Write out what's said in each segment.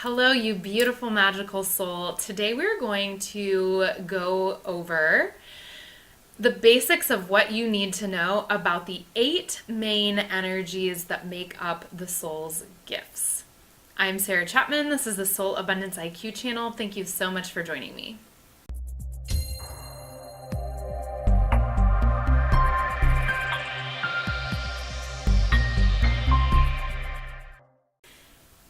Hello, you beautiful, magical soul. Today we're going to go over the basics of what you need to know about the 8 main energies that make up the soul's gifts. I'm Sarah Chapman. This is the Soul Abundance IQ channel. Thank you so much for joining me.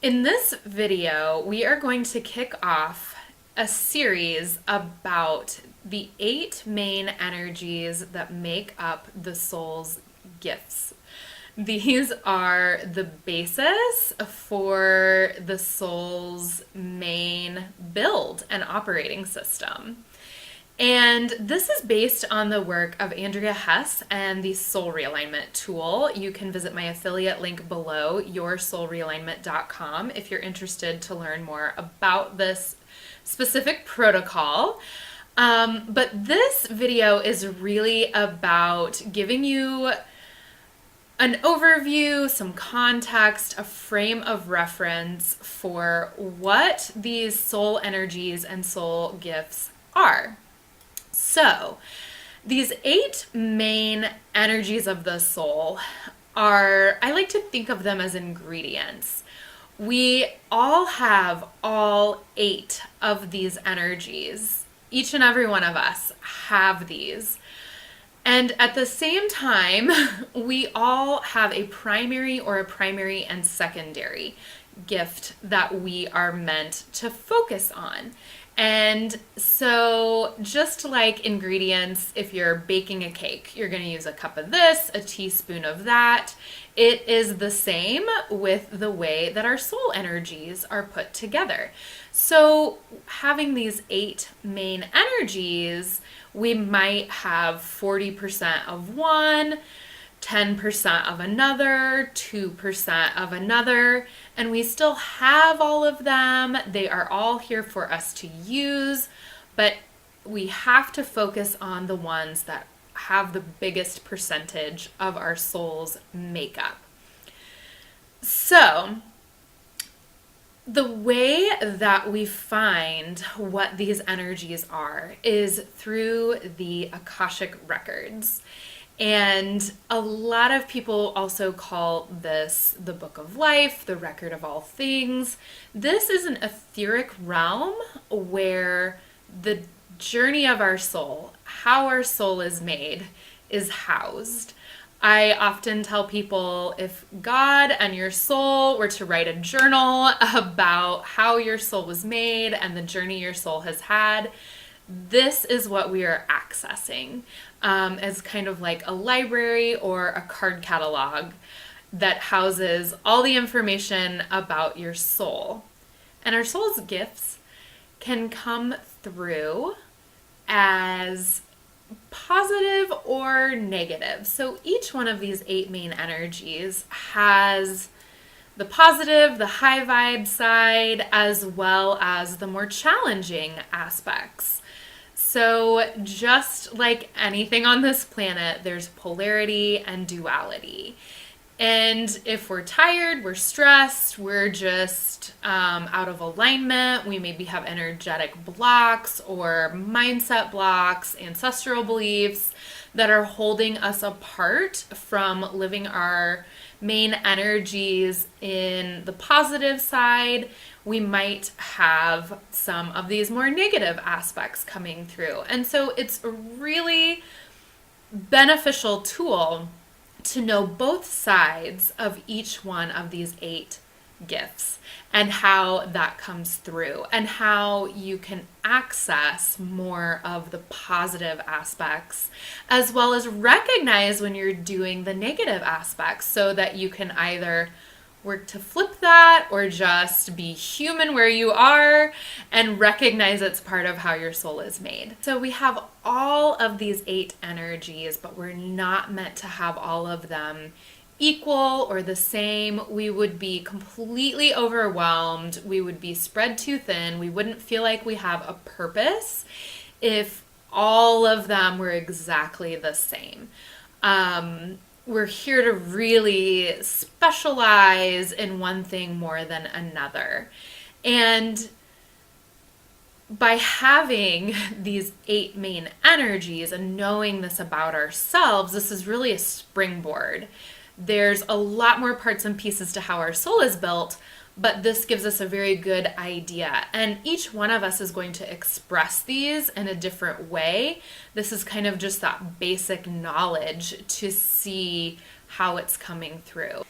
In this video, we are going to kick off a series about the 8 main energies that make up the soul's gifts. These are the basis for the soul's main build and operating system. And this is based on the work of Andrea Hess and the Soul Realignment tool. You can visit my affiliate link below, yoursoulrealignment.com, if you're interested to learn more about this specific protocol. But this video is really about giving you an overview, some context, a frame of reference for what these soul energies and soul gifts are. So, these 8 main energies of the soul are, I like to think of them as ingredients. We all have all 8 of these energies. Each and every one of us have these. And at the same time, we all have a primary and secondary gift that we are meant to focus on. And so just like ingredients, if you're baking a cake, you're going to use a cup of this, a teaspoon of that. It is the same with the way that our soul energies are put together. So having these 8 main energies, we might have 40% of one, 10% of another, 2% of another, and we still have all of them. They are all here for us to use, but we have to focus on the ones that have the biggest percentage of our soul's makeup. So, the way that we find what these energies are is through the Akashic records. And a lot of people also call this the Book of Life, the record of all things. This is an etheric realm where the journey of our soul, how our soul is made, is housed. I often tell people if God and your soul were to write a journal about how your soul was made and the journey your soul has had, this is what we are accessing as kind of like a library or a card catalog that houses all the information about your soul. And our soul's gifts can come through as positive or negative. So each one of these 8 main energies has the positive, the high vibe side, as well as the more challenging aspects. So just like anything on this planet, there's polarity and duality. And if we're tired, we're stressed, we're just out of alignment, we maybe have energetic blocks or mindset blocks, ancestral beliefs that are holding us apart from living our main energies in the positive side, we might have some of these more negative aspects coming through. And so it's a really beneficial tool to know both sides of each one of these 8 gifts and how that comes through and how you can access more of the positive aspects as well as recognize when you're doing the negative aspects so that you can either work to flip that or just be human where you are and recognize it's part of how your soul is made. So we have all of these 8 energies, but we're not meant to have all of them equal or the same. We would be completely overwhelmed. We would be spread too thin. We wouldn't feel like we have a purpose if all of them were exactly the same. We're here to really specialize in one thing more than another. And by having these 8 main energies and knowing this about ourselves, this is really a springboard. There's a lot more parts and pieces to how our soul is built, but this gives us a very good idea. And each one of us is going to express these in a different way. This is kind of just that basic knowledge to see how it's coming through.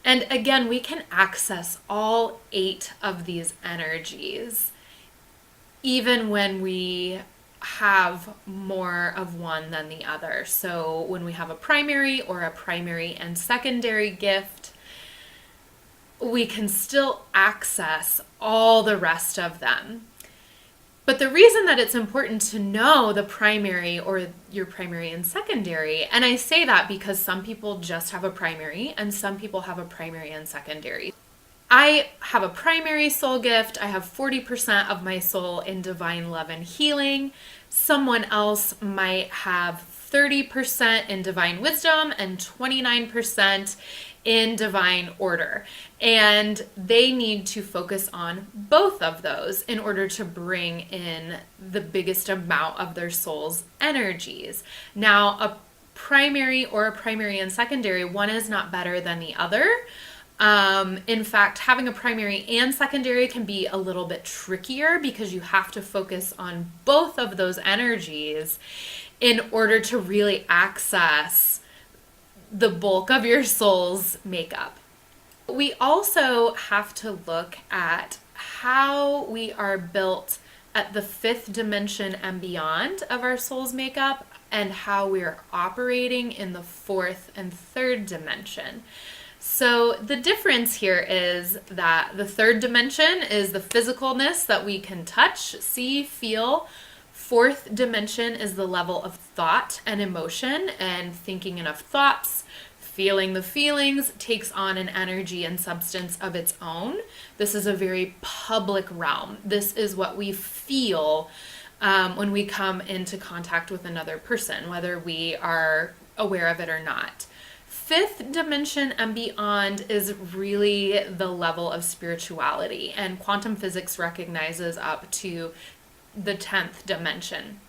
And again, we can access all 8 of these energies, even when we have more of one than the other. So when we have a primary or a primary and secondary gift, we can still access all the rest of them. But the reason that it's important to know the primary or your primary and secondary, and I say that because some people just have a primary and some people have a primary and secondary. I have a primary soul gift. I have 40% of my soul in divine love and healing. Someone else might have 30% in divine wisdom and 29% in divine order. And they need to focus on both of those in order to bring in the biggest amount of their soul's energies. Now, a primary or a primary and secondary, one is not better than the other. In fact, having a primary and secondary can be a little bit trickier because you have to focus on both of those energies in order to really access the bulk of your soul's makeup. We also have to look at how we are built at the 5th dimension and beyond of our soul's makeup and how we are operating in the 4th and 3rd dimension. So the difference here is that the 3rd dimension is the physicalness that we can touch, see, feel. 4th dimension is the level of thought and emotion, and thinking enough thoughts, feeling the feelings takes on an energy and substance of its own. This is a very public realm. This is what we feel when we come into contact with another person, whether we are aware of it or not. 5th dimension and beyond is really the level of spirituality, and quantum physics recognizes up to the 10th dimension.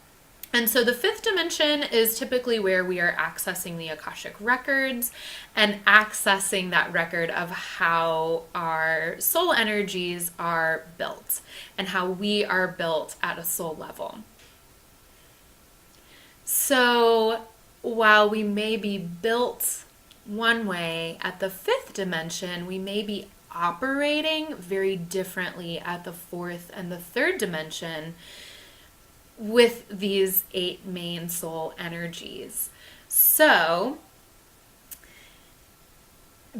And so the 5th dimension is typically where we are accessing the Akashic records and accessing that record of how our soul energies are built and how we are built at a soul level. So while we may be built one way at the 5th dimension, we may be operating very differently at the 4th and the 3rd dimension with these 8 main soul energies. So,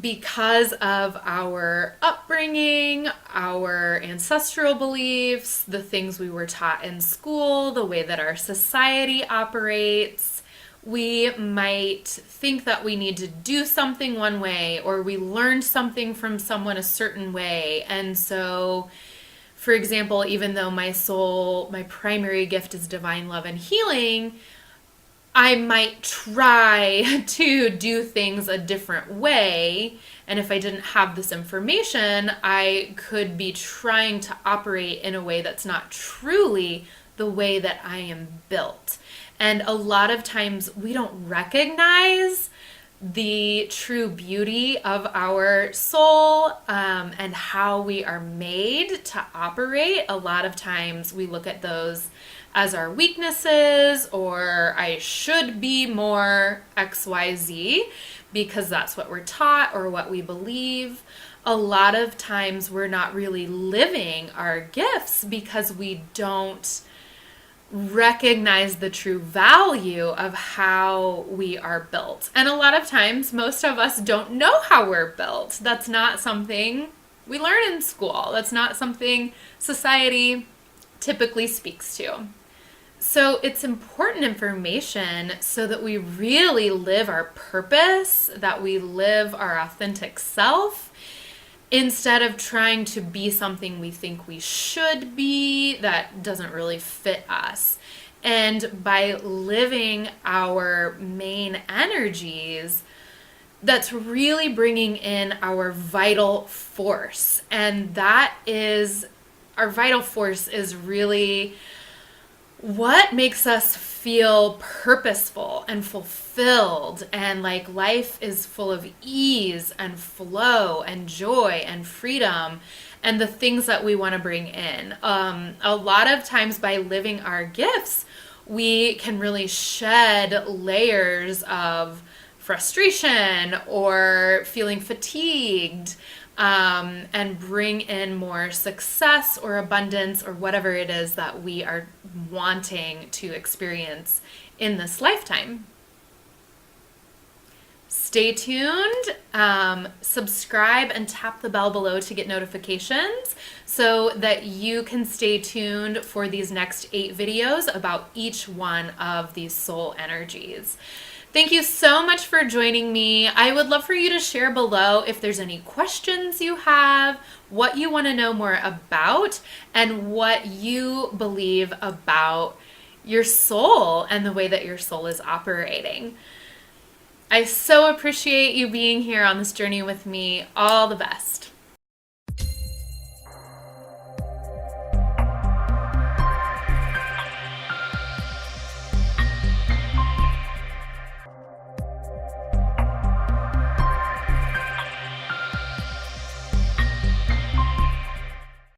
because of our upbringing, our ancestral beliefs, the things we were taught in school, the way that our society operates, we might think that we need to do something one way, or we learned something from someone a certain way. And so, for example, even though my primary gift is divine love and healing, I might try to do things a different way. And if I didn't have this information, I could be trying to operate in a way that's not truly the way that I am built. And a lot of times we don't recognize the true beauty of our soul and how we are made to operate. A lot of times we look at those as our weaknesses, or I should be more XYZ because that's what we're taught or what we believe. A lot of times we're not really living our gifts because we don't recognize the true value of how we are built. And a lot of times, most of us don't know how we're built. That's not something we learn in school. That's not something society typically speaks to. So it's important information so that we really live our purpose, that we live our authentic self, instead of trying to be something we think we should be that doesn't really fit us. And by living our main energies, that's really bringing in our vital force. And that is, our vital force is really what makes us feel purposeful and fulfilled, and like life is full of ease and flow and joy and freedom and the things that we want to bring in. A lot of times by living our gifts, we can really shed layers of frustration or feeling fatigued, and bring in more success or abundance or whatever it is that we are wanting to experience in this lifetime. Stay tuned, subscribe and tap the bell below to get notifications so that you can stay tuned for these next 8 videos about each one of these soul energies. Thank you so much for joining me. I would love for you to share below if there's any questions you have, what you want to know more about, and what you believe about your soul and the way that your soul is operating. I so appreciate you being here on this journey with me. All the best.